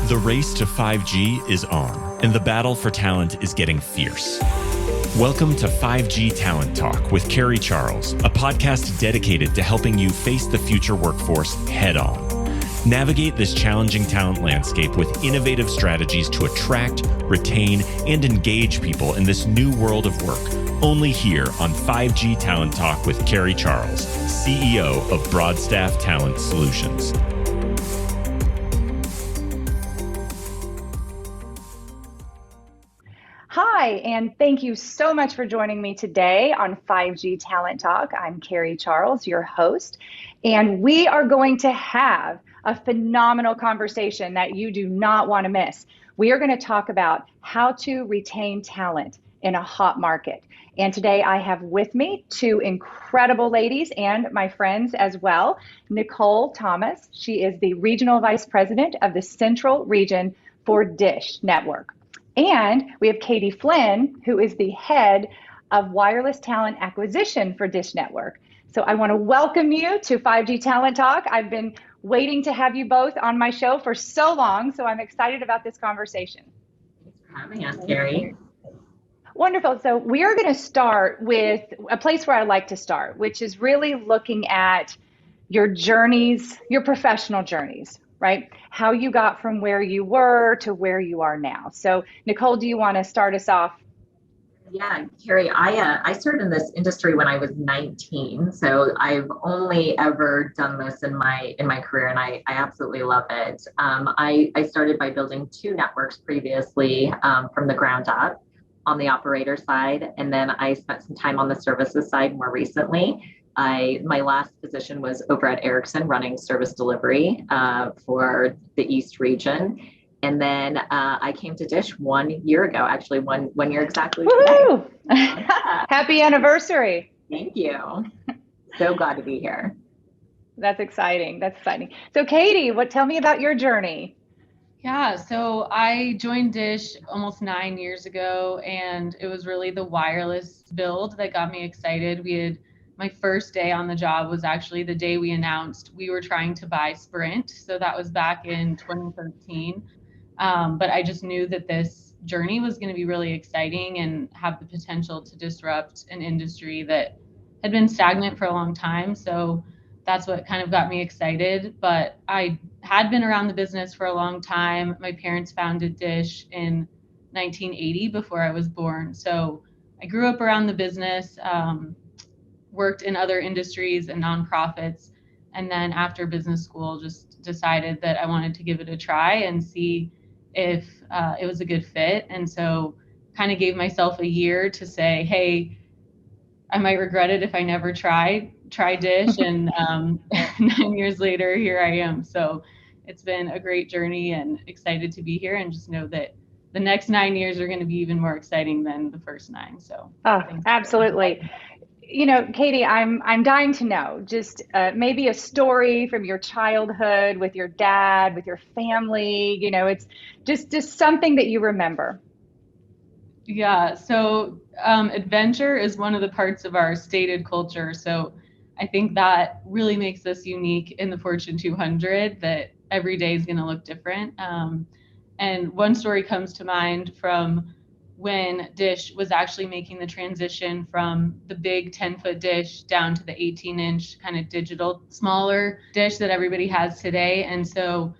The race to 5G is on, and the battle for talent is getting fierce. Welcome to 5G Talent Talk with Carrie Charles, a podcast dedicated to helping you face the future workforce head on. Navigate this challenging talent landscape with innovative strategies to attract, retain, and engage people in this new world of work. Only here on 5G Talent Talk with Carrie Charles, CEO of Broadstaff Talent Solutions. Hi, and thank you so much for joining me today on 5G Talent Talk. I'm Carrie Charles, your host, and we are going to have a phenomenal conversation that you do not want to miss. We are going to talk about how to retain talent in a hot market. And today I have with me two incredible ladies and my friends as well. Nichole Thomas, she is the Regional Vice President of the Central Region for Dish Network. And we have Katie Flynn, who is the head of wireless talent acquisition for Dish Network. So I want to welcome you to 5G Talent Talk. I've been waiting to have you both on my show for so long, so I'm excited about this conversation. Thanks for having us, Carrie. Wonderful. So we are going to start with a place where I like to start, which is really looking at your journeys, your professional journeys, right? How you got from where you were to where you are now. So Nichole, do you want to start us off? Yeah, Carrie, I started in this industry when I was 19. So I've only ever done this in my career, and I absolutely love it. I started by building two networks previously from the ground up on the operator side. And then I spent some time on the services side more recently. My last position was over at Ericsson running service delivery for the East region. And then I came to Dish 1 year ago, actually one year exactly today. Happy anniversary. Thank you. So glad to be here. That's exciting. That's exciting. So Katie, tell me about your journey. Yeah, so I joined Dish almost 9 years ago, and it was really the wireless build that got me excited. My first day on the job was actually the day we announced we were trying to buy Sprint. So that was back in 2013. But I just knew that this journey was going to be really exciting and have the potential to disrupt an industry that had been stagnant for a long time. So that's what kind of got me excited. But I had been around the business for a long time. My parents founded Dish in 1980 before I was born. So I grew up around the business, worked in other industries and nonprofits. And then after business school, just decided that I wanted to give it a try and see if it was a good fit. And so kind of gave myself a year to say, hey, I might regret it if I never try Dish. And 9 years later, here I am. So it's been a great journey and excited to be here, and just know that the next 9 years are going to be even more exciting than the first 9. So absolutely. You know, Katie, I'm dying to know just maybe a story from your childhood with your dad, with your family. You know, it's just something that you remember. Yeah, so adventure is one of the parts of our stated culture. So I think that really makes us unique in the Fortune 200, that every day is going to look different. And one story comes to mind from when Dish was actually making the transition from the big 10-foot dish down to the 18-inch kind of digital, smaller dish that everybody has today. And so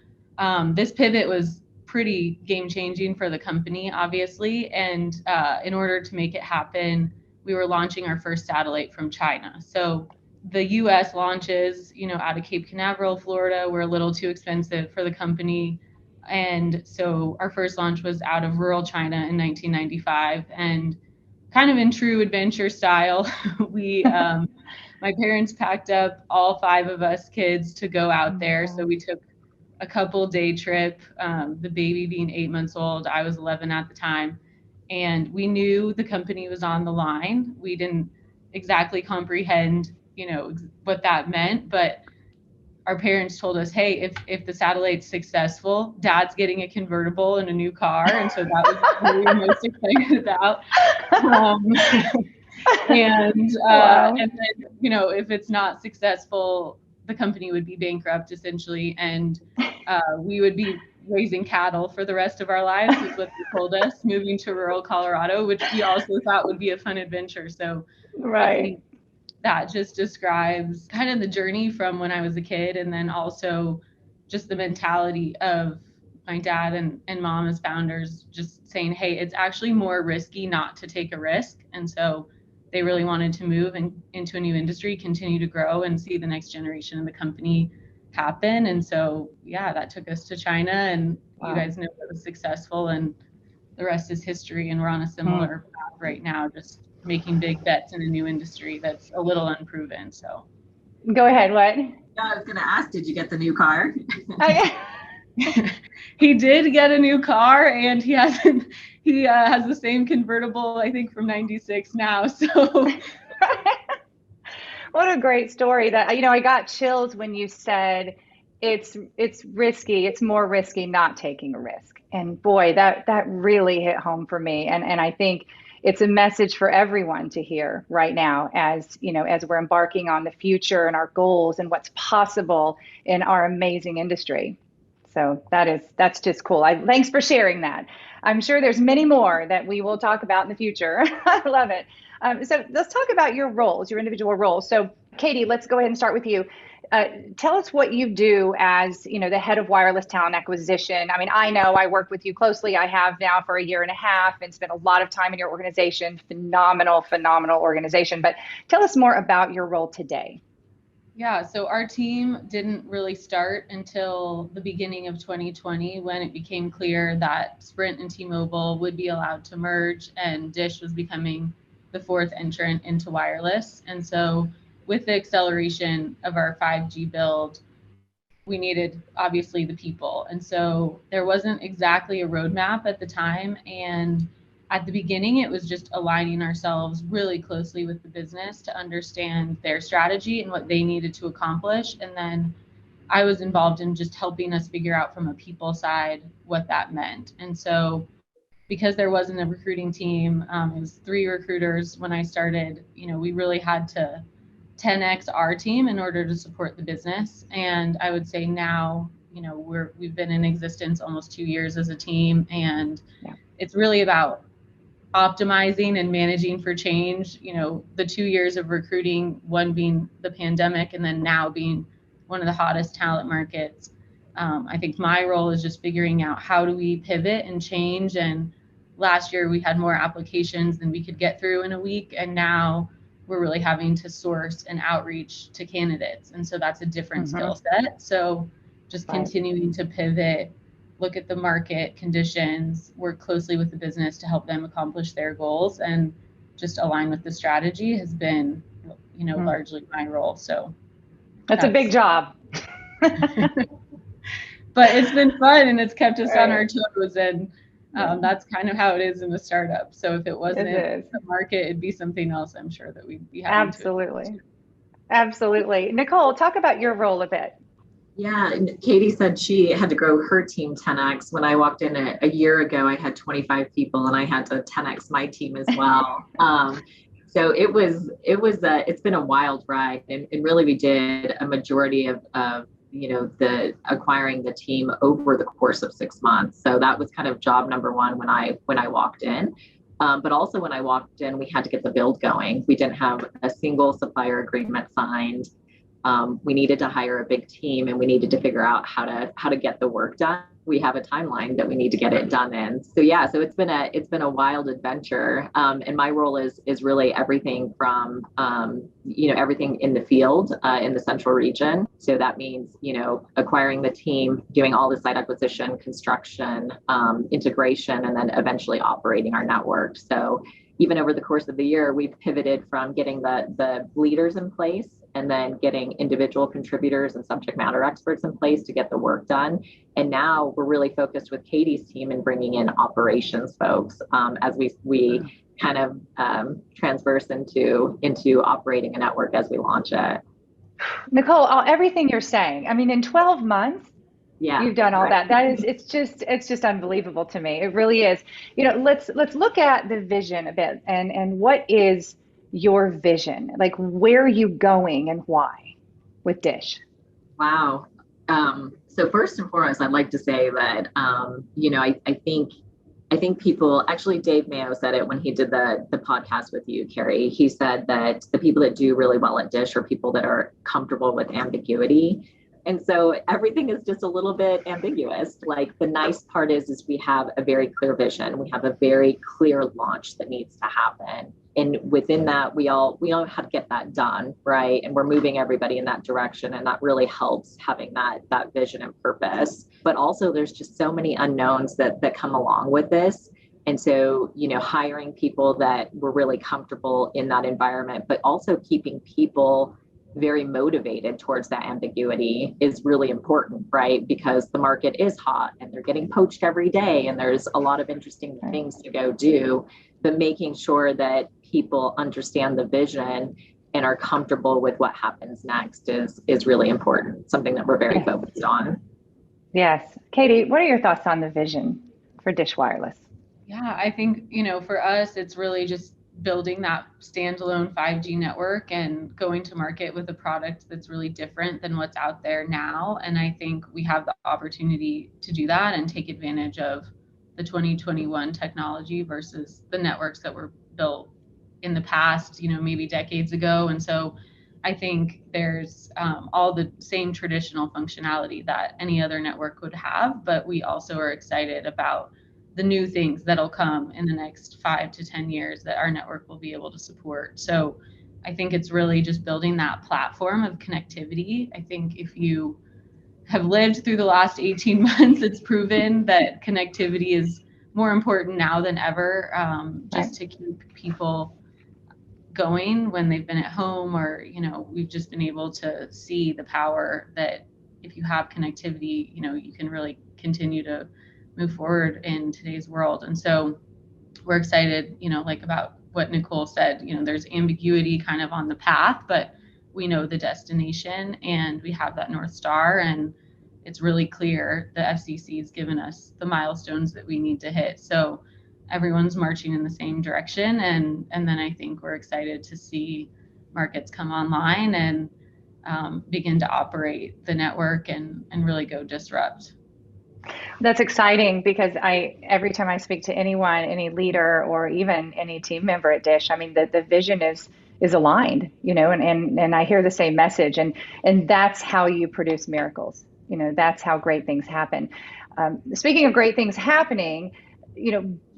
this pivot was pretty game-changing for the company, obviously. And in order to make it happen, we were launching our first satellite from China. So the U.S. launches, out of Cape Canaveral, Florida, were a little too expensive for the company. And so our first launch was out of rural China in 1995, and kind of in true adventure style, my parents packed up all 5 of us kids to go out there. So we took a couple day trip, the baby being 8 months old. I was 11 at the time, and we knew the company was on the line. We didn't exactly comprehend, what that meant, but our parents told us, hey, if the satellite's successful, Dad's getting a convertible and a new car. And so that was what we were most excited about. Wow. And then, if it's not successful, the company would be bankrupt essentially. And we would be raising cattle for the rest of our lives, is what they told us, moving to rural Colorado, which we also thought would be a fun adventure. So I think that just describes kind of the journey from when I was a kid, and then also just the mentality of my dad and mom as founders, just saying, hey, it's actually more risky not to take a risk. And so they really wanted to move into a new industry, continue to grow, and see the next generation of the company happen. And so, yeah, that took us to China, and you guys know it was successful, and the rest is history. And we're on a similar path right now, just making big bets in a new industry that's a little unproven. So go ahead. What? Yeah, I was going to ask, did you get the new car? He did get a new car, and he has the same convertible, I think, from 96 now. So what a great story. That, I got chills when you said it's risky. It's more risky not taking a risk. And boy, that really hit home for me. And I think it's a message for everyone to hear right now, as we're embarking on the future and our goals and what's possible in our amazing industry. So that's just cool. Thanks for sharing that. I'm sure there's many more that we will talk about in the future. I love it. So let's talk about your roles, your individual roles. So Katie, let's go ahead and start with you. Tell us what you do as, the head of wireless talent acquisition. I mean, I know I work with you closely. I have now for a year and a half, and spent a lot of time in your organization. Phenomenal organization. But tell us more about your role today. Yeah, so our team didn't really start until the beginning of 2020, when it became clear that Sprint and T-Mobile would be allowed to merge, and Dish was becoming the fourth entrant into wireless. And so with the acceleration of our 5G build, we needed obviously the people. And so there wasn't exactly a roadmap at the time. And at the beginning, it was just aligning ourselves really closely with the business to understand their strategy and what they needed to accomplish. And then I was involved in just helping us figure out from a people side what that meant. And so because there wasn't a recruiting team, it was 3 recruiters when I started, we really had to 10x our team in order to support the business. And I would say now, we've been in existence almost 2 years as a team, and it's really about optimizing and managing for change. The 2 years of recruiting, one being the pandemic, and then now being one of the hottest talent markets. I think my role is just figuring out how do we pivot and change. And last year we had more applications than we could get through in a week, and now we're really having to source and outreach to candidates. And so that's a different skill set. So just continuing to pivot, look at the market conditions, work closely with the business to help them accomplish their goals, and just align with the strategy has been, largely my role. So that's a big job. But it's been fun, and it's kept us on our toes, and that's kind of how it is in a startup. So if it wasn't the market, it'd be something else, I'm sure, that we'd be having Absolutely. Nichole, talk about your role a bit. Yeah, and Katie said she had to grow her team 10x. When I walked in a year ago, I had 25 people, and I had to 10x my team as well. So it's been a wild ride, and really we did a majority of the acquiring the team over the course of 6 months. So that was kind of job number one when I walked in. But also when I walked in, we had to get the build going. We didn't have a single supplier agreement signed. We needed to hire a big team, and we needed to figure out how to get the work done. We have a timeline that we need to get it done in. So it's been a wild adventure. And my role is really everything from everything in the field in the central region. So that means acquiring the team, doing all the site acquisition, construction, integration, and then eventually operating our network. So even over the course of the year, we've pivoted from getting the leaders in place, and then getting individual contributors and subject matter experts in place to get the work done. And now we're really focused with Katie's team and bringing in operations folks as we kind of transverse into operating a network as we launch it. Nichole, everything you're saying, I mean, in 12 months, you've done all that. It's just unbelievable to me. It really is. Let's look at the vision a bit, and what is your vision? Like, where are you going and why with Dish? Wow. So first and foremost, I'd like to say that, I think people, actually Dave Mayo said it when he did the podcast with you, Carrie. He said that the people that do really well at Dish are people that are comfortable with ambiguity. And so everything is just a little bit ambiguous. Like the nice part is we have a very clear vision. We have a very clear launch that needs to happen. And within that, we all know how to get that done, right? And we're moving everybody in that direction. And that really helps having that vision and purpose. But also there's just so many unknowns that come along with this. And so, hiring people that were really comfortable in that environment, but also keeping people very motivated towards that ambiguity is really important, right? Because the market is hot and they're getting poached every day and there's a lot of interesting things to go do, but making sure that people understand the vision and are comfortable with what happens next is really important, something that we're very focused on. Yes. Katie, what are your thoughts on the vision for Dish Wireless? Yeah, I think, for us, it's really just building that standalone 5G network and going to market with a product that's really different than what's out there now. And I think we have the opportunity to do that and take advantage of the 2021 technology versus the networks that were built in the past, maybe decades ago. And so I think there's all the same traditional functionality that any other network would have, but we also are excited about the new things that'll come in the next 5 to 10 years that our network will be able to support. So I think it's really just building that platform of connectivity. I think if you have lived through the last 18 months, it's proven that connectivity is more important now than ever, just to keep people going when they've been at home, or, we've just been able to see the power that if you have connectivity, you can really continue to move forward in today's world. And so we're excited, about what Nichole said, there's ambiguity kind of on the path, but we know the destination and we have that North Star, and it's really clear the FCC has given us the milestones that we need to hit. So everyone's marching in the same direction. And then I think we're excited to see markets come online and begin to operate the network and really go disrupt. That's exciting because every time I speak to anyone, any leader or even any team member at Dish, I mean, the vision is aligned, and I hear the same message, and that's how you produce miracles. That's how great things happen. Speaking of great things happening,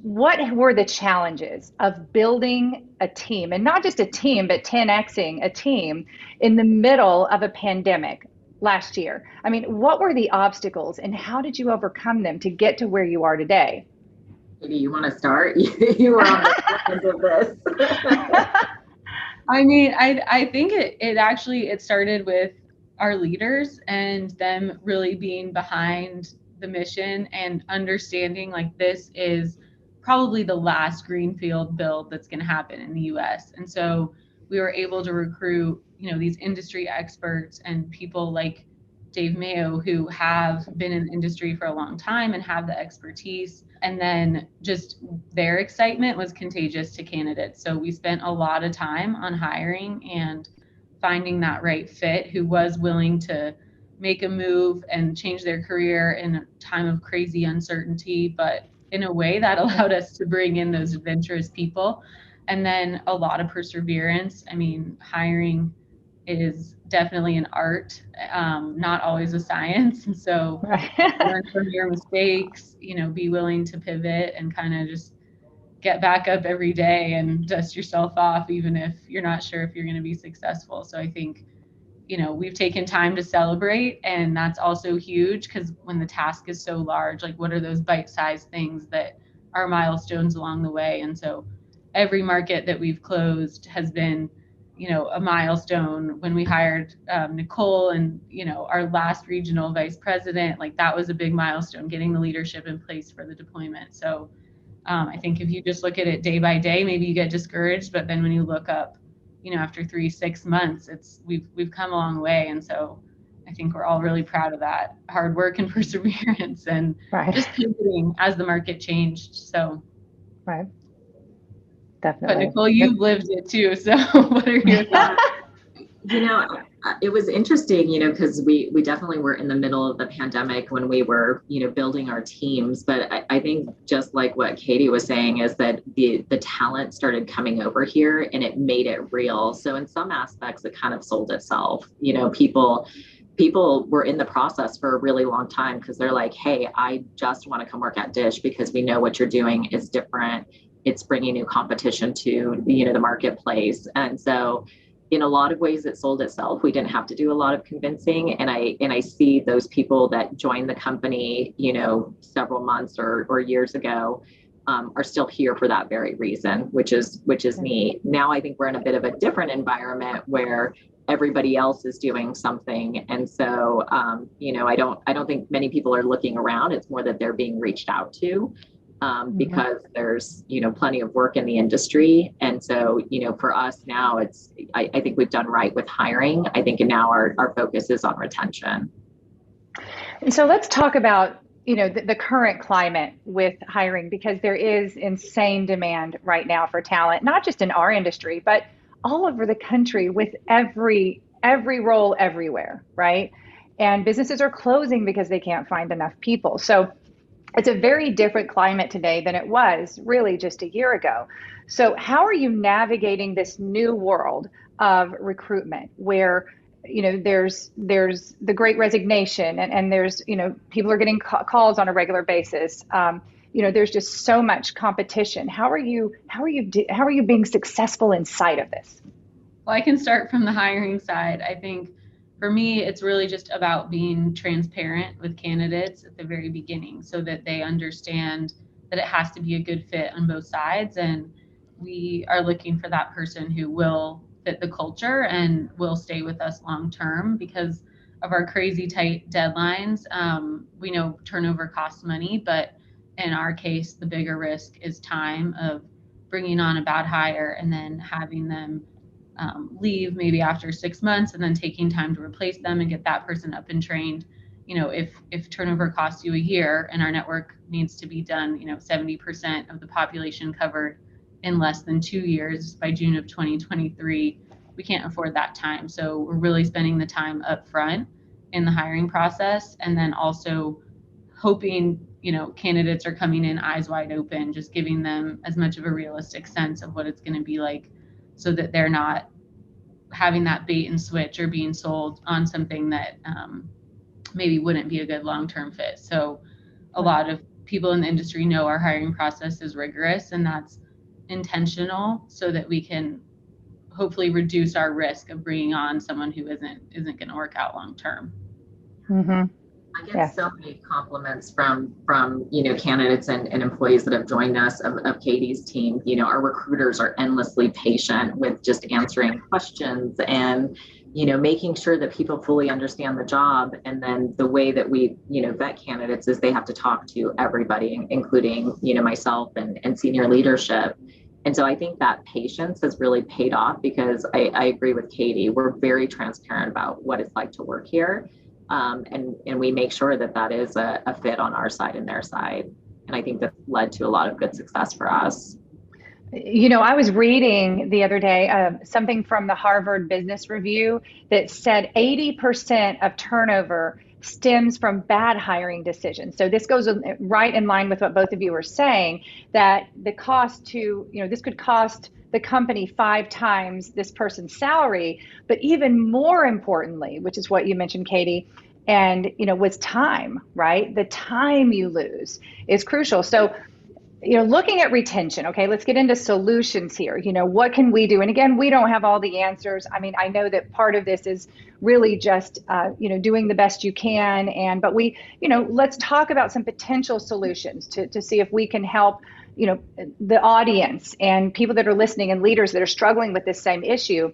what were the challenges of building a team, and not just a team, but 10Xing a team in the middle of a pandemic last year? I mean, what were the obstacles and how did you overcome them to get to where you are today? Maybe you want to start? You were on the end of this. I mean, I think it started with our leaders and them really being behind the mission and understanding like this is probably the last greenfield build that's going to happen in the US. And so we were able to recruit, these industry experts and people like Dave Mayo, who have been in the industry for a long time and have the expertise. And then just their excitement was contagious to candidates. So we spent a lot of time on hiring and finding that right fit who was willing to make a move and change their career in a time of crazy uncertainty, but in a way that allowed us to bring in those adventurous people. And then a lot of perseverance. I mean, hiring is definitely an art, not always a science. And so learn from your mistakes, be willing to pivot and kind of just get back up every day and dust yourself off, even if you're not sure if you're going to be successful. So I think, we've taken time to celebrate, and that's also huge because when the task is so large, like what are those bite-sized things that are milestones along the way? And so every market that we've closed has been, a milestone. When we hired Nichole and, our last regional vice president, like that was a big milestone, getting the leadership in place for the deployment. So I think if you just look at it day by day, maybe you get discouraged, but then when you look up, after 3-6 months, we've come a long way. And so I think we're all really proud of that hard work and perseverance and just pivoting as the market changed. So. Right. Definitely. But Nichole, you've lived it too. So what are your thoughts? It was interesting, because we definitely were in the middle of the pandemic when we were, building our teams. But I think just like what Katie was saying is that the talent started coming over here and it made it real. So in some aspects, it kind of sold itself. People were in the process for a really long time because they're like, hey, I just want to come work at Dish because we know what you're doing is different. It's bringing new competition to, the marketplace. And so in a lot of ways, it sold itself. We didn't have to do a lot of convincing. And I see those people that joined the company, several months or years ago, are still here for that very reason, which is neat. Now I think we're in a bit of a different environment where everybody else is doing something. And so, I don't think many people are looking around. It's more that they're being reached out to. Because there's, plenty of work in the industry. And so, for us now, I think we've done right with hiring. I think now our focus is on retention. And so let's talk about, the current climate with hiring, because there is insane demand right now for talent, not just in our industry, but all over the country with every role everywhere, right? And businesses are closing because they can't find enough people. So it's a very different climate today than it was really just a year ago. So how are you navigating this new world of recruitment where, there's the great resignation and there's, people are getting calls on a regular basis. There's just so much competition. How are you being successful inside of this? Well, I can start from the hiring side. I think for me, it's really just about being transparent with candidates at the very beginning so that they understand that it has to be a good fit on both sides. And we are looking for that person who will fit the culture and will stay with us long term because of our crazy tight deadlines. We know turnover costs money, but in our case, the bigger risk is time of bringing on a bad hire and then having them leave maybe after 6 months and then taking time to replace them and get that person up and trained. If turnover costs you a year and our network needs to be done, 70% of the population covered in less than 2 years by June of 2023, we can't afford that time. So we're really spending the time up front in the hiring process and then also hoping, candidates are coming in eyes wide open, just giving them as much of a realistic sense of what it's going to be like, so that they're not having that bait and switch or being sold on something that maybe wouldn't be a good long-term fit. So a lot of people in the industry know our hiring process is rigorous, and that's intentional so that we can hopefully reduce our risk of bringing on someone who isn't going to work out long-term. Mm-hmm. I get so many compliments from candidates and employees that have joined us of Katie's team. Our recruiters are endlessly patient with just answering questions and, making sure that people fully understand the job. And then the way that we, vet candidates is they have to talk to everybody, including, myself and senior leadership. And so I think that patience has really paid off because I agree with Katie. We're very transparent about what it's like to work here. And we make sure that is a fit on our side and their side. And I think that led to a lot of good success for us. I was reading the other day something from the Harvard Business Review that said 80% of turnover stems from bad hiring decisions. So this goes right in line with what both of you were saying, that the cost to, this could cost the company 5 times this person's salary, but even more importantly, which is what you mentioned, Katie, and, was time, right? The time you lose is crucial. So, looking at retention, okay, let's get into solutions here. What can we do? And again, we don't have all the answers. I mean, I know that part of this is really just, doing the best you can. But we, let's talk about some potential solutions to see if we can help, the audience and people that are listening and leaders that are struggling with this same issue.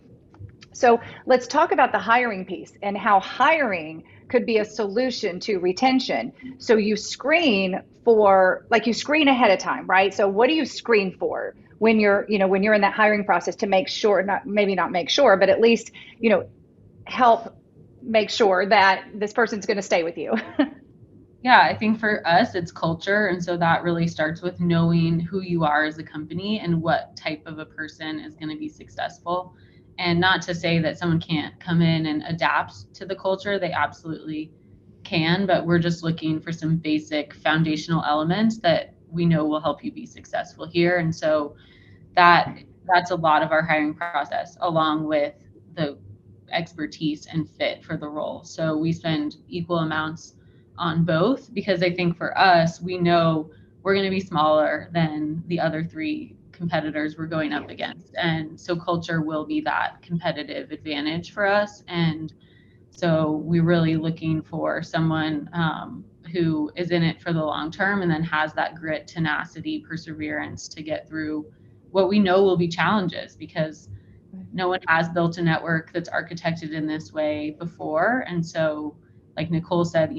So let's talk about the hiring piece and how hiring could be a solution to retention. So you screen you screen ahead of time, right? So what do you screen for when you're in that hiring process to make sure, not make sure, but at least, help make sure that this person's going to stay with you? Yeah, I think for us, it's culture. And so that really starts with knowing who you are as a company and what type of a person is going to be successful. And not to say that someone can't come in and adapt to the culture, they absolutely can, but we're just looking for some basic foundational elements that we know will help you be successful here. And so that's a lot of our hiring process, along with the expertise and fit for the role. So we spend equal amounts on both, because I think for us, we know we're going to be smaller than the other three competitors we're going up against. And so culture will be that competitive advantage for us. And so we're really looking for someone who is in it for the long term and then has that grit, tenacity, perseverance to get through what we know will be challenges, because no one has built a network that's architected in this way before. And so, like Nichole said,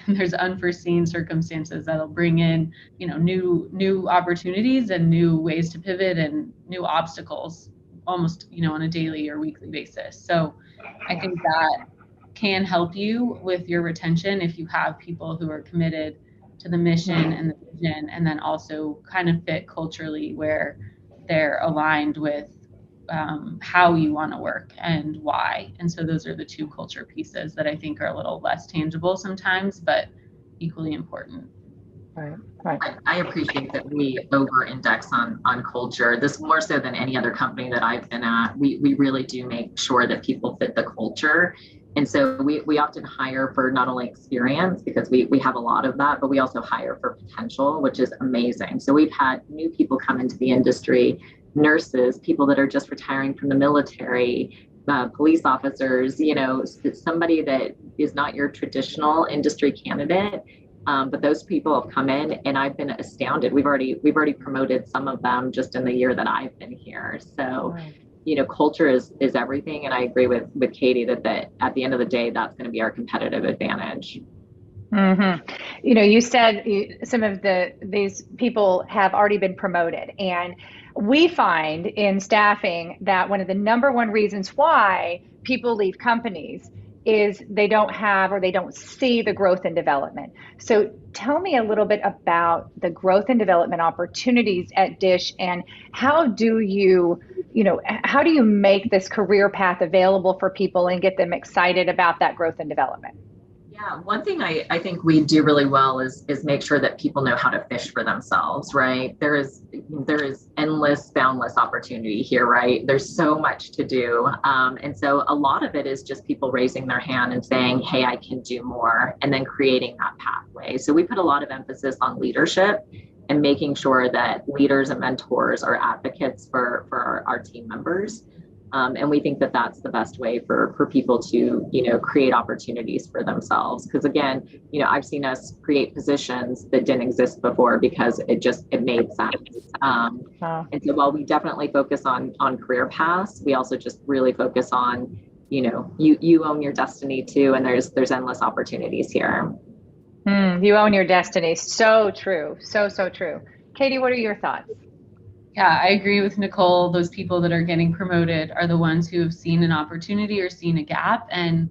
there's unforeseen circumstances that'll bring in, new opportunities and new ways to pivot and new obstacles almost, on a daily or weekly basis. So I think that can help you with your retention if you have people who are committed to the mission and the vision, and then also kind of fit culturally where they're aligned with how you want to work and why. And so those are the two culture pieces that I think are a little less tangible sometimes, but equally important. Right. I appreciate that we over-index on culture. This more so than any other company that I've been at. We really do make sure that people fit the culture. And so we often hire for not only experience, because we have a lot of that, but we also hire for potential, which is amazing. So we've had new people come into the industry, nurses, people that are just retiring from the military, police officers, somebody that is not your traditional industry candidate. But those people have come in and I've been astounded. We've already promoted some of them just in the year that I've been here. So, culture is everything. And I agree with Katie that at the end of the day, that's going to be our competitive advantage. Mm-hmm. You said some of these people have already been promoted, and we find in staffing that one of the number one reasons why people leave companies is they don't have or they don't see the growth and development. So tell me a little bit about the growth and development opportunities at Dish, and how do you make this career path available for people and get them excited about that growth and development? Yeah, one thing I think we do really well is make sure that people know how to fish for themselves, right? There is endless, boundless opportunity here, right? There's so much to do. And so a lot of it is just people raising their hand and saying, hey, I can do more, and then creating that pathway. So we put a lot of emphasis on leadership and making sure that leaders and mentors are advocates for our team members. And we think that that's the best way for people to, create opportunities for themselves. Because again, I've seen us create positions that didn't exist before because it made sense. And so while we definitely focus on career paths, we also just really focus on, you own your destiny too. And there's endless opportunities here. You own your destiny. So true. So true. Katie, what are your thoughts? Yeah, I agree with Nichole. Those people that are getting promoted are the ones who have seen an opportunity or seen a gap. And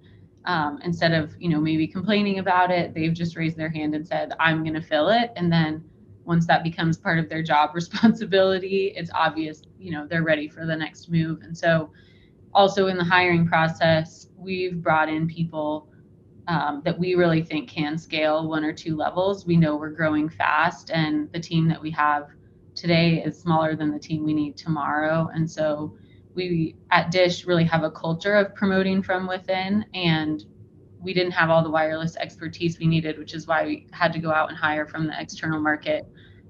instead of, maybe complaining about it, they've just raised their hand and said, I'm going to fill it. And then once that becomes part of their job responsibility, it's obvious, they're ready for the next move. And so also in the hiring process, we've brought in people that we really think can scale 1 or 2 levels. We know we're growing fast, and the team that we have today is smaller than the team we need tomorrow. And so we at Dish really have a culture of promoting from within, and we didn't have all the wireless expertise we needed, which is why we had to go out and hire from the external market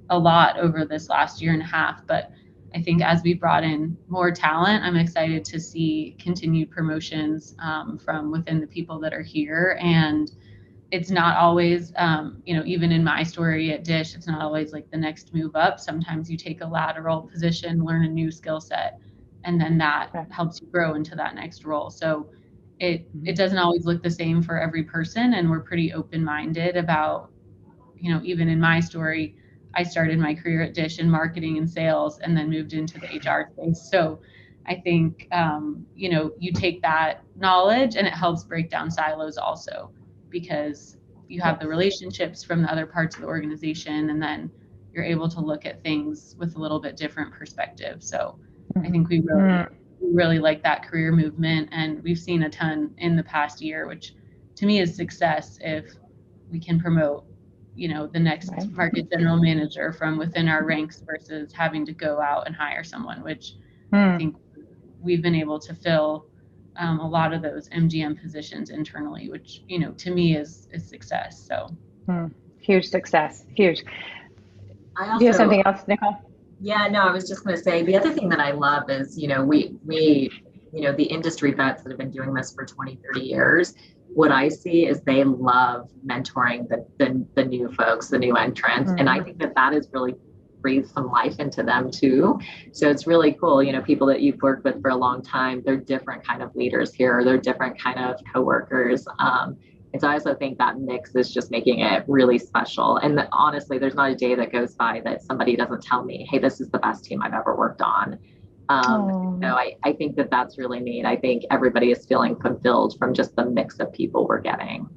a lot over this last year and a half. But I think as we brought in more talent, I'm excited to see continued promotions from within the people that are here. And it's not always, even in my story at Dish, it's not always like the next move up. Sometimes you take a lateral position, learn a new skill set, and then that helps you grow into that next role. So it doesn't always look the same for every person. And we're pretty open-minded about, even in my story, I started my career at Dish in marketing and sales and then moved into the HR space. So I think, you take that knowledge and it helps break down silos also, because you have the relationships from the other parts of the organization, and then you're able to look at things with a little bit different perspective. So I think we really we really like that career movement, and we've seen a ton in the past year, which to me is success if we can promote, the next market general manager from within our ranks versus having to go out and hire someone, which I think we've been able to fill a lot of those MGM positions internally, which, to me is success. So huge success. Huge. Do you have something else, Nichole? Yeah, no, I was just going to say, the other thing that I love is, we the industry vets that have been doing this for 20, 30 years, what I see is they love mentoring the new folks, the new entrants. And I think that is really breathed some life into them too. So it's really cool. People that you've worked with for a long time, they're different kind of leaders here. They're different kind of coworkers. And so I also think that mix is just making it really special. And honestly, there's not a day that goes by that somebody doesn't tell me, hey, this is the best team I've ever worked on. So I think that that's really neat. I think everybody is feeling fulfilled from just the mix of people we're getting.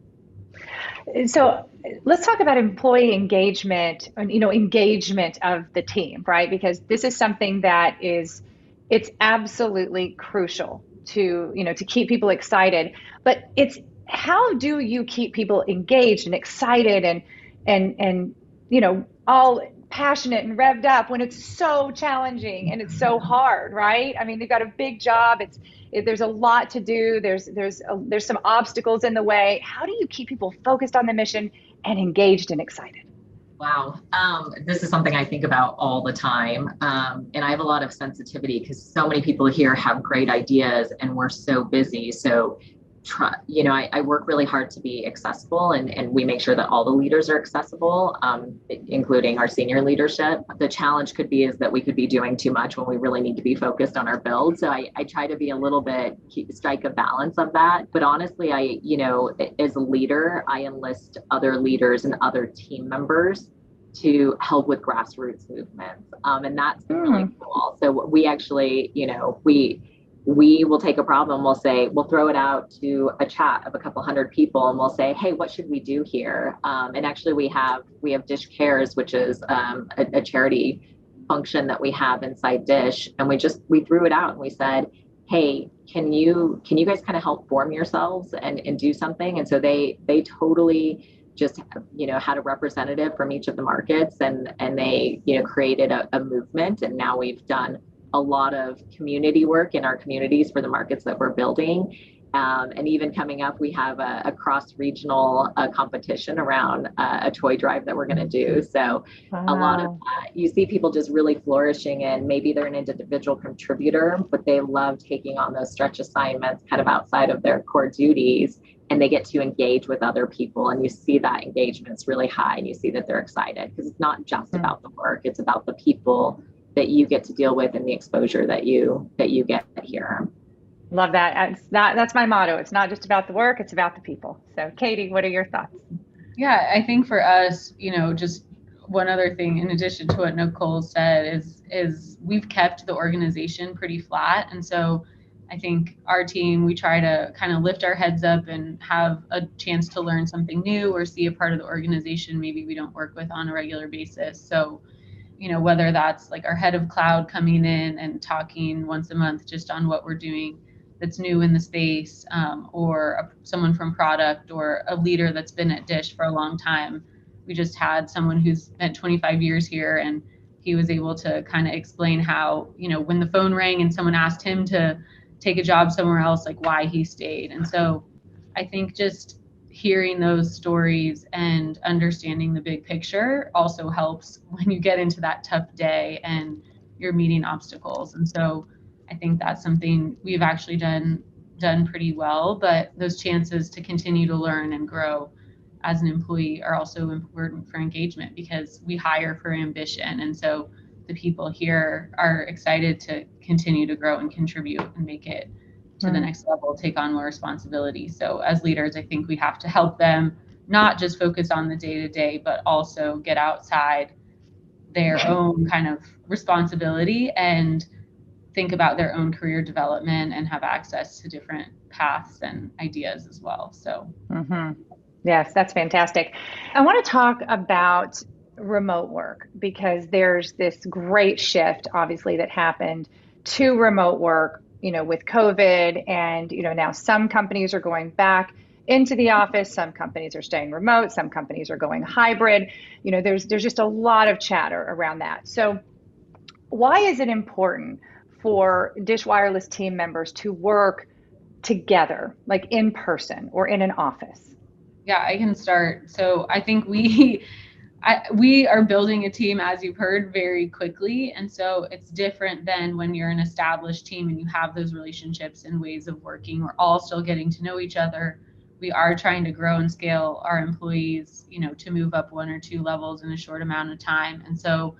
So let's talk about employee engagement, engagement of the team, right? Because this is something that it's absolutely crucial to keep people excited, but how do you keep people engaged and excited and all passionate and revved up when it's so challenging and it's so hard, right? I mean, they've got a big job. There's a lot to do. There's some obstacles in the way. How do you keep people focused on the mission and engaged and excited? Wow. This is something I think about all the time. And I have a lot of sensitivity because so many people here have great ideas and we're so busy. So I work really hard to be accessible and we make sure that all the leaders are accessible, including our senior leadership. The challenge could be is that we could be doing too much when we really need to be focused on our build. So I try to be a little bit, strike a balance of that. But honestly, as a leader, I enlist other leaders and other team members to help with grassroots movements. And that's really cool. So we actually, we will take a problem, we'll throw it out to a chat of a couple hundred people and we'll say, hey, what should we do here? And actually we have Dish Cares, which is a charity function that we have inside Dish. And we threw it out and we said, hey, can you guys kind of help form yourselves and do something? And so they totally just, had a representative from each of the markets and they, created a movement. And now we've done a lot of community work in our communities for the markets that we're building. And even coming up, we have a cross-regional competition around a toy drive that we're going to do. So a lot of you see people just really flourishing and maybe they're an individual contributor, but they love taking on those stretch assignments kind of outside of their core duties. And they get to engage with other people. And you see that engagement's really high and you see that they're excited because it's not just about the work. It's about the people that you get to deal with and the exposure that you get here. Love that. That's my motto. It's not just about the work, it's about the people. So Katie, what are your thoughts? Yeah, I think for us, just one other thing in addition to what Nichole said is we've kept the organization pretty flat. And so I think our team, we try to kind of lift our heads up and have a chance to learn something new or see a part of the organization maybe we don't work with on a regular basis. So whether that's like our head of cloud coming in and talking once a month just on what we're doing that's new in the space, or someone from product or a leader that's been at Dish for a long time. We just had someone who's spent 25 years here and he was able to kind of explain how, when the phone rang and someone asked him to take a job somewhere else, like why he stayed. And so I think just hearing those stories and understanding the big picture also helps when you get into that tough day and you're meeting obstacles. And so I think that's something we've actually done pretty well, but those chances to continue to learn and grow as an employee are also important for engagement because we hire for ambition. And so the people here are excited to continue to grow and contribute and make it to the next level, take on more responsibility. So as leaders, I think we have to help them not just focus on the day-to-day, but also get outside their own kind of responsibility and think about their own career development and have access to different paths and ideas as well. So yes, that's fantastic. I want to talk about remote work because there's this great shift, obviously, that happened to remote work with COVID, and, now some companies are going back into the office, some companies are staying remote, some companies are going hybrid. There's just a lot of chatter around that. So why is it important for Dish Wireless team members to work together, like in person or in an office? Yeah, I can start. So I think we are building a team, as you've heard, very quickly. And so it's different than when you're an established team and you have those relationships and ways of working. We're all still getting to know each other. We are trying to grow and scale our employees, to move up 1 or 2 levels in a short amount of time. And so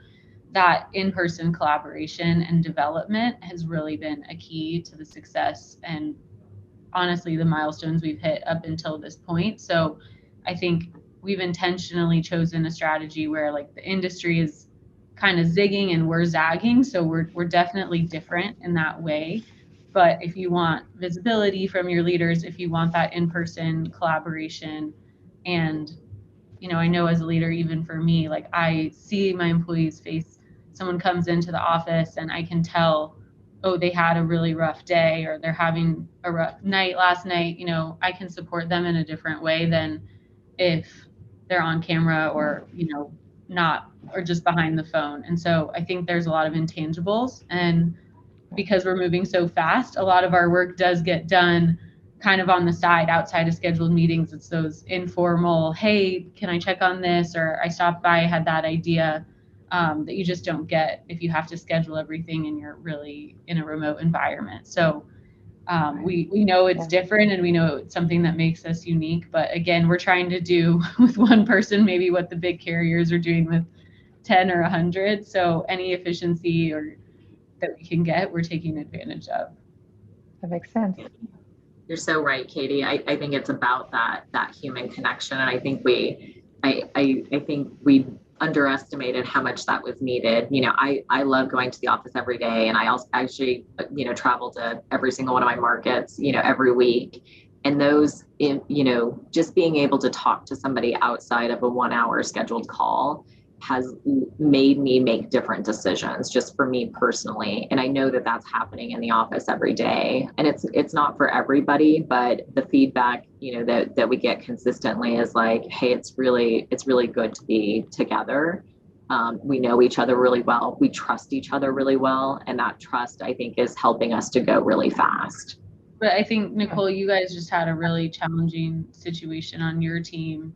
that in-person collaboration and development has really been a key to the success and honestly the milestones we've hit up until this point. So I think we've intentionally chosen a strategy where like the industry is kind of zigging and we're zagging. So we're definitely different in that way. But if you want visibility from your leaders, if you want that in-person collaboration, and I know as a leader, even for me, like I see my employees face, someone comes into the office and I can tell, oh, they had a really rough day or they're having a rough night last night. I can support them in a different way than if they're on camera or, not, or just behind the phone. And so I think there's a lot of intangibles, and because we're moving so fast, a lot of our work does get done kind of on the side outside of scheduled meetings. It's those informal, hey, can I check on this? Or I stopped by, I had that idea, that you just don't get if you have to schedule everything and you're really in a remote environment. So we know it's different, and we know it's something that makes us unique. But again, we're trying to do with one person maybe what the big carriers are doing with 10 or 100. So any efficiency or that we can get, we're taking advantage of. That makes sense. You're so right, Katie. I think it's about that human connection, and I think we underestimated how much that was needed. I love going to the office every day, and I also actually travel to every single one of my markets every week, and those just being able to talk to somebody outside of a 1 hour scheduled call has made me make different decisions just for me personally. And I know that that's happening in the office every day, and it's not for everybody, but the feedback, that we get consistently is like, hey, it's really good to be together. We know each other really well. We trust each other really well. And that trust, I think, is helping us to go really fast. But I think, Nichole, you guys just had a really challenging situation on your team.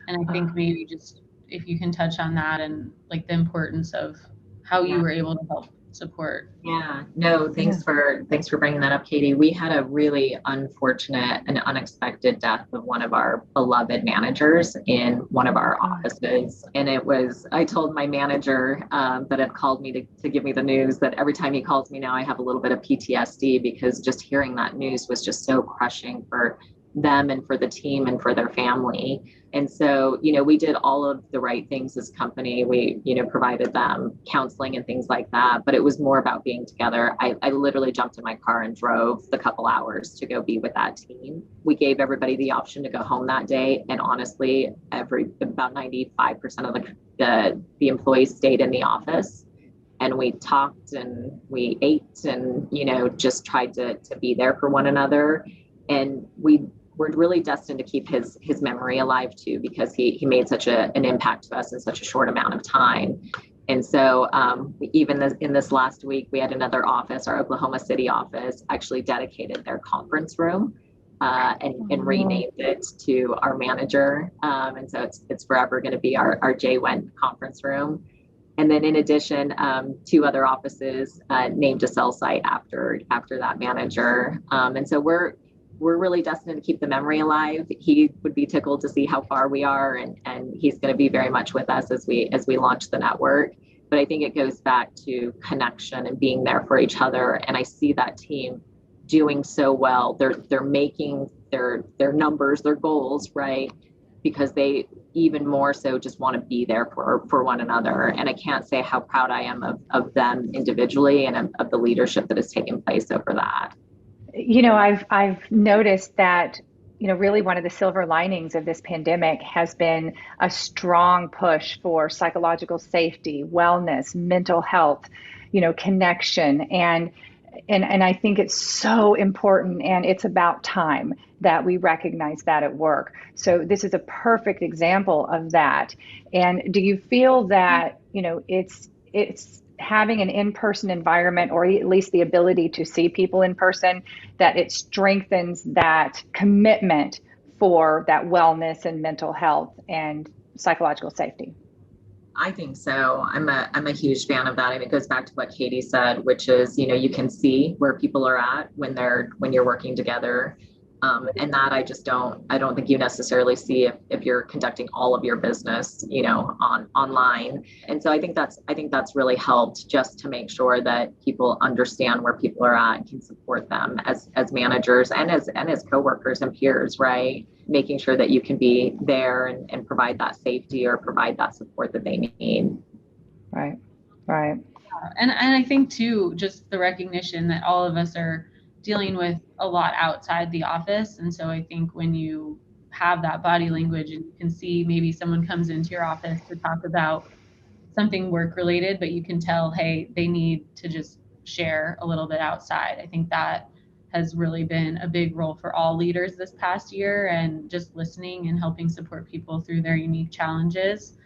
And I think maybe just if you can touch on that and like the importance of how you were able to help support. Yeah, no, thanks for bringing that up, Katie. We had a really unfortunate and unexpected death of one of our beloved managers in one of our offices. And I told my manager that had called me to give me the news that every time he calls me now, I have a little bit of PTSD, because just hearing that news was just so crushing for them and for the team and for their family. And so, we did all of the right things as a company. We, provided them counseling and things like that, but it was more about being together. I literally jumped in my car and drove the couple hours to go be with that team. We gave everybody the option to go home that day. And honestly, about 95% of the employees stayed in the office, and we talked and we ate and, just tried to be there for one another. And we're really destined to keep his memory alive too, because he made such an impact to us in such a short amount of time. And so in this last week, we had another office, our Oklahoma City office, actually dedicated their conference room and renamed it to our manager. And so it's forever going to be our J-Wen conference room. And then in addition, 2 other offices named a cell site after that manager. And so we're really destined to keep the memory alive. He would be tickled to see how far we are, and he's going to be very much with us as we launch the network. But I think it goes back to connection and being there for each other. And I see that team doing so well. They're making their numbers, their goals, right? Because they even more so just want to be there for one another. And I can't say how proud I am of them individually and of the leadership that has taken place over that. I've noticed that, really one of the silver linings of this pandemic has been a strong push for psychological safety, wellness, mental health, connection. And And I think it's so important, and it's about time that we recognize that at work. So this is a perfect example of that. And do you feel that, it's having an in-person environment, or at least the ability to see people in person, that it strengthens that commitment for that wellness and mental health and psychological safety? I think so. I'm a huge fan of that. And it goes back to what Katie said, which is, you can see where people are at when you're working together. And that I don't think you necessarily see if you're conducting all of your business, online. And so I think that's really helped, just to make sure that people understand where people are at and can support them as managers and as coworkers and peers, right? Making sure that you can be there and provide that safety or provide that support that they need. Right. Right. And I think too, just the recognition that all of us are dealing with a lot outside the office. And so I think when you have that body language and you can see maybe someone comes into your office to talk about something work related, but you can tell, hey, they need to just share a little bit outside. I think that has really been a big role for all leaders this past year, and just listening and helping support people through their unique challenges.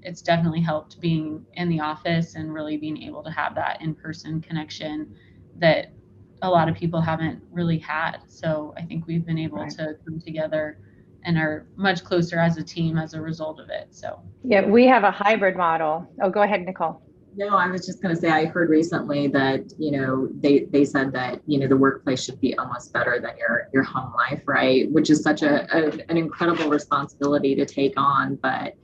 It's definitely helped being in the office and really being able to have that in-person connection that a lot of people haven't really had. So I think we've been able to come together and are much closer as a team as a result of it. So yeah, we have a hybrid model. Oh, go ahead, Nichole. No, I was just going to say, I heard recently that, they said that, the workplace should be almost better than your home life, right? Which is such an incredible responsibility to take on. But,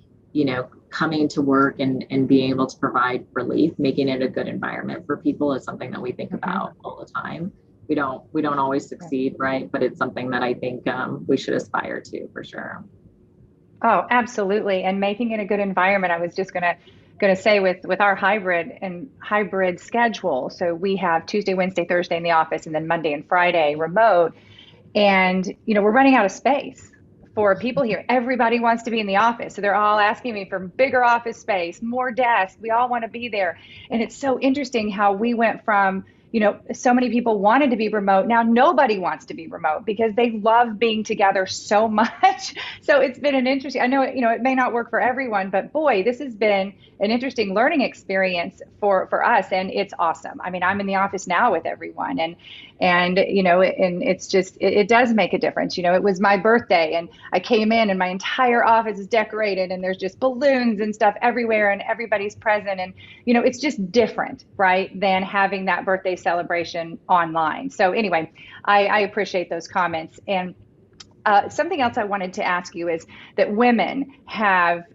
coming to work and being able to provide relief, making it a good environment for people is something that we think about all the time. We don't always succeed, right? But it's something that I think we should aspire to, for sure. Oh, absolutely. And making it a good environment. I was just going to say with our hybrid schedule. So we have Tuesday, Wednesday, Thursday in the office, and then Monday and Friday remote. And, we're running out of space for people here. Everybody wants to be in the office. So they're all asking me for bigger office space, more desks. We all want to be there. And it's so interesting how we went from, so many people wanted to be remote. Now nobody wants to be remote because they love being together so much. So it's been an interesting, I know, it may not work for everyone, but boy, this has been an interesting learning experience for us. And it's awesome. I mean, I'm in the office now with everyone, and it's just, it does make a difference. It was my birthday and I came in and my entire office is decorated and there's just balloons and stuff everywhere and everybody's present. And, it's just different, right, than having that birthday celebration online. So anyway, I appreciate those comments. And something else I wanted to ask you is that women have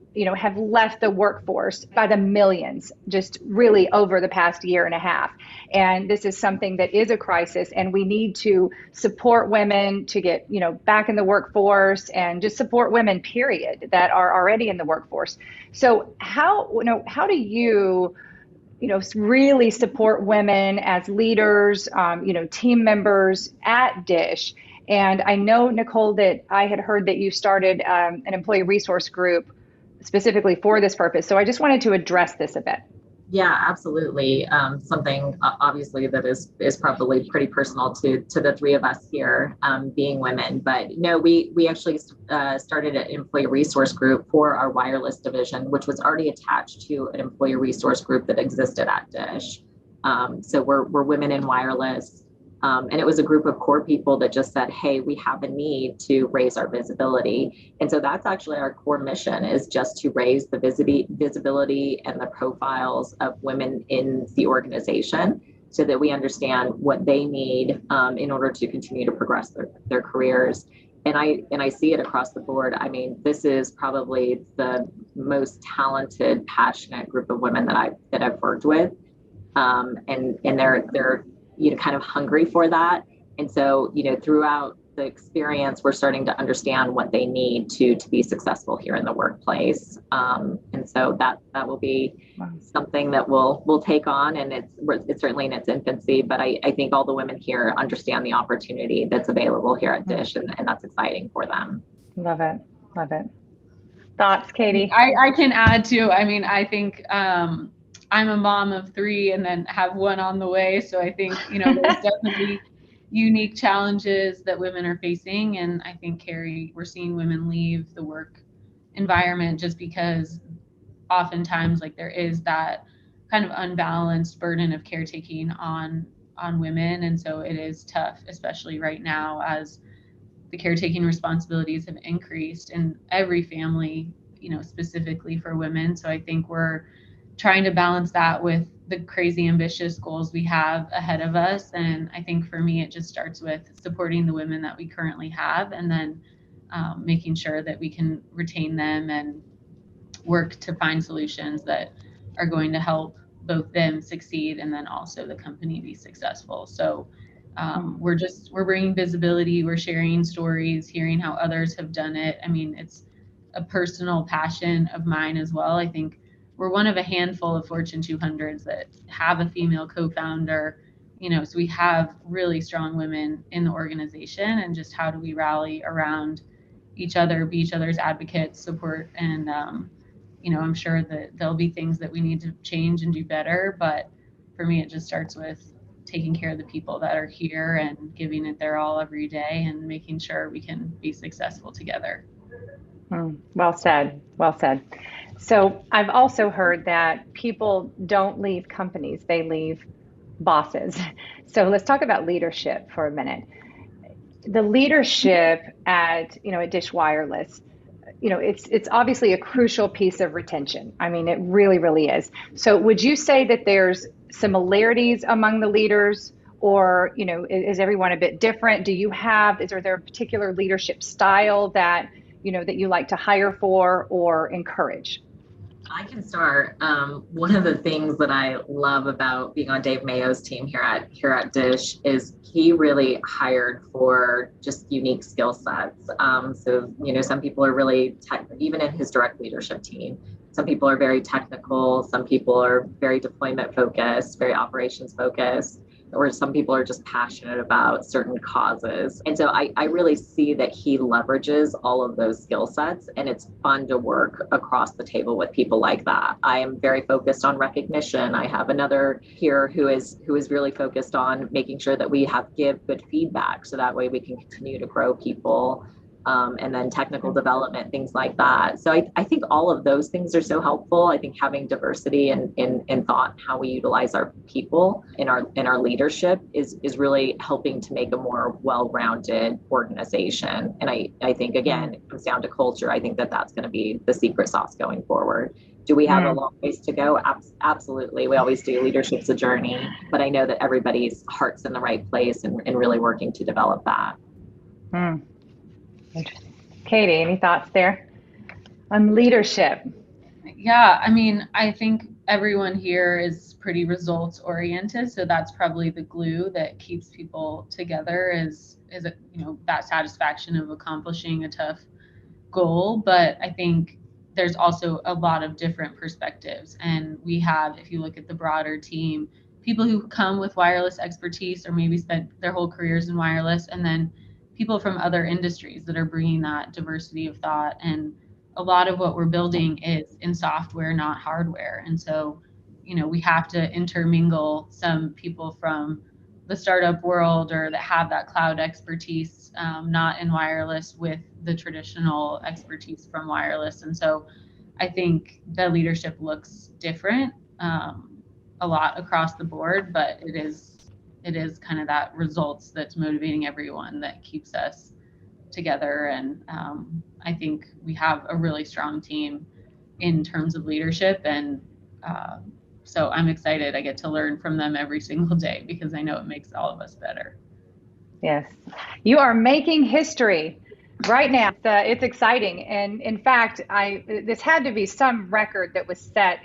left the workforce by the millions, just really over the past year and a half. And this is something that is a crisis, and we need to support women to get, back in the workforce, and just support women, period, that are already in the workforce. So how do you really support women as leaders, team members at DISH? And I know, Nichole, that I had heard that you started an employee resource group specifically for this purpose. So I just wanted to address this a bit. Yeah, absolutely. Something obviously that is probably pretty personal to the three of us here, being women. But no, we actually started an employee resource group for our wireless division, which was already attached to an employee resource group that existed at DISH. So we're women in wireless. And it was a group of core people that just said, hey, we have a need to raise our visibility. And so that's actually our core mission, is just to raise the visibility and the profiles of women in the organization, so that we understand what they need in order to continue to progress their careers. And I see it across the board. I mean, this is probably the most talented, passionate group of women that I've worked with. And they're kind of hungry for that. And so, throughout the experience, we're starting to understand what they need to be successful here in the workplace. And so that will be something that we'll take on, and it's certainly in its infancy, but I think all the women here understand the opportunity that's available here at DISH, and that's exciting for them. Love it. Thoughts, Katie? I can add too. I mean, I think I'm a mom of 3 and then have one on the way. So I think, there's definitely unique challenges that women are facing. And I think, Carrie, we're seeing women leave the work environment just because oftentimes like there is that kind of unbalanced burden of caretaking on women. And so it is tough, especially right now as the caretaking responsibilities have increased in every family, specifically for women. So I think we're trying to balance that with the crazy ambitious goals we have ahead of us. And I think for me, it just starts with supporting the women that we currently have, and then making sure that we can retain them and work to find solutions that are going to help both them succeed and then also the company be successful. So we're bringing visibility, we're sharing stories, hearing how others have done it. I mean, it's a personal passion of mine as well. I think we're one of a handful of Fortune 200s that have a female co-founder, so we have really strong women in the organization. And just how do we rally around each other, be each other's advocates, support, and I'm sure that there'll be things that we need to change and do better. But for me, it just starts with taking care of the people that are here and giving it their all every day and making sure we can be successful together. Well said. Well said. So I've also heard that people don't leave companies, they leave bosses. So let's talk about leadership for a minute. The leadership at Dish Wireless, it's obviously a crucial piece of retention. I mean, it really, really is. So would you say that there's similarities among the leaders, or, is everyone a bit different? Is there a particular leadership style that you like to hire for or encourage? I can start. One of the things that I love about being on Dave Mayo's team here at Dish is he really hired for just unique skill sets. So some people are really even in his direct leadership team. Some people are very technical. Some people are very deployment focused, very operations focused, or some people are just passionate about certain causes. And so I really see that he leverages all of those skill sets, and it's fun to work across the table with people like that. I am very focused on recognition. I have another here who is really focused on making sure that we give good feedback, so that way we can continue to grow people. And then technical development, things like that. So I think all of those things are so helpful. I think having diversity in thought, how we utilize our people in our leadership is really helping to make a more well-rounded organization. And I think, again, it comes down to culture. I think that's going to be the secret sauce going forward. Do we have a long ways to go? Absolutely. We always do. Leadership's a journey, but I know that everybody's heart's in the right place and really working to develop that. Interesting. Katie, any thoughts there on leadership? Yeah, I mean, I think everyone here is pretty results oriented. So that's probably the glue that keeps people together is that satisfaction of accomplishing a tough goal. But I think there's also a lot of different perspectives. And we have, if you look at the broader team, people who come with wireless expertise or maybe spent their whole careers in wireless, and then people from other industries that are bringing that diversity of thought. And a lot of what we're building is in software, not hardware. And so, we have to intermingle some people from the startup world or that have that cloud expertise, not in wireless, with the traditional expertise from wireless. And so I think the leadership looks different a lot across the board, but it is kind of that results that's motivating everyone that keeps us together. And I think we have a really strong team in terms of leadership. And so I'm excited. I get to learn from them every single day because I know it makes all of us better. Yes. You are making history right now. It's exciting. And in fact, this had to be some record that was set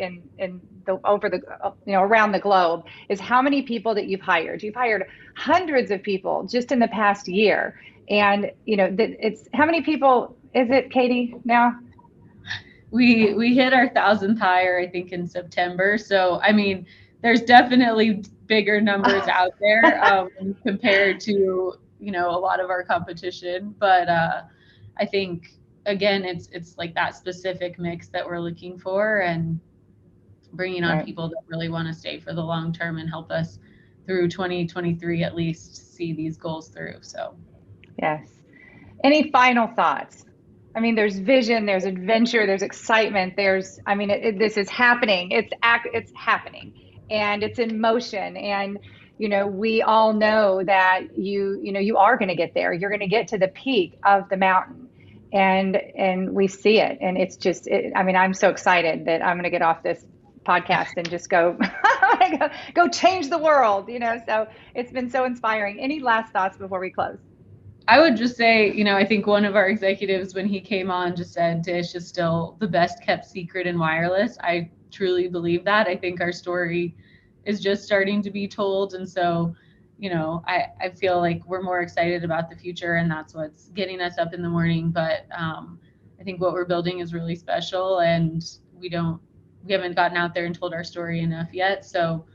around the globe, is how many people that you've hired. You've hired hundreds of people just in the past year. And, it's how many people is it, Katie, now? We hit our 1,000th hire, I think, in September. So, I mean, there's definitely bigger numbers out there compared to, a lot of our competition. But I think, again, it's like that specific mix that we're looking for. And bringing on people that really want to stay for the long term and help us through 2023 at least see these goals through. So yes. Any final thoughts? I mean, there's vision, there's adventure, there's excitement, this is happening. It's happening, and it's in motion. And, we all know that you are going to get there. You're going to get to the peak of the mountain, and we see it. And it's just, I'm so excited that I'm going to get off this podcast and just go change the world, so it's been so inspiring. Any last thoughts before we close? I would just say, I think one of our executives, when he came on, just said Dish is still the best kept secret in wireless. I truly believe that. I think our story is just starting to be told. And so, I feel like we're more excited about the future, and that's what's getting us up in the morning. But I think what we're building is really special, and we haven't gotten out there and told our story enough yet. So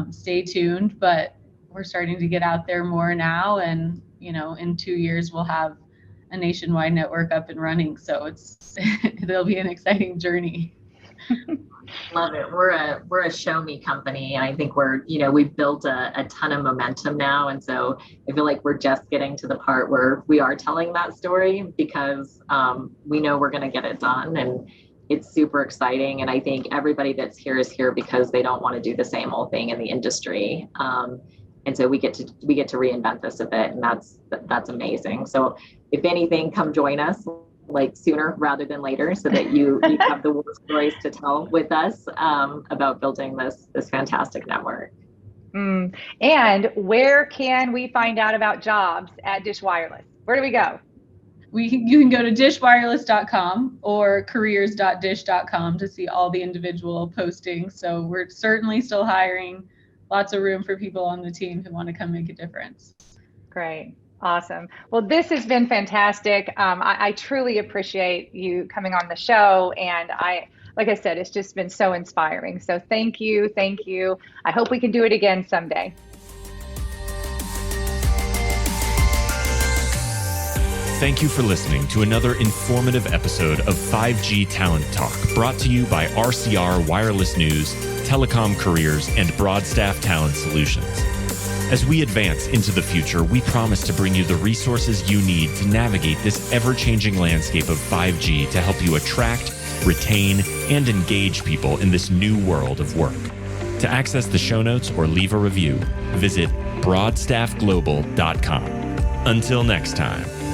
stay tuned, but we're starting to get out there more now. And in 2 years, we'll have a nationwide network up and running. So it'll be an exciting journey. Love it. We're a show me company. And I think we've built a ton of momentum now. And so I feel like we're just getting to the part where we are telling that story, because we know we're going to get it done. And it's super exciting. And I think everybody that's here is here because they don't want to do the same old thing in the industry. And so we get to reinvent this a bit, and that's amazing. So if anything, come join us like sooner rather than later, so that you have the war stories to tell with us about building this fantastic network. And where can we find out about jobs at Dish Wireless? Where do we go? You can go to dishwireless.com or careers.dish.com to see all the individual postings. So we're certainly still hiring. Lots of room for people on the team who want to come make a difference. Great. Awesome. Well, this has been fantastic. I truly appreciate you coming on the show. And like I said, it's just been so inspiring. So thank you. Thank you. I hope we can do it again someday. Thank you for listening to another informative episode of 5G Talent Talk, brought to you by RCR Wireless News, Telecom Careers, and Broadstaff Talent Solutions. As we advance into the future, we promise to bring you the resources you need to navigate this ever-changing landscape of 5G to help you attract, retain, and engage people in this new world of work. To access the show notes or leave a review, visit broadstaffglobal.com. Until next time.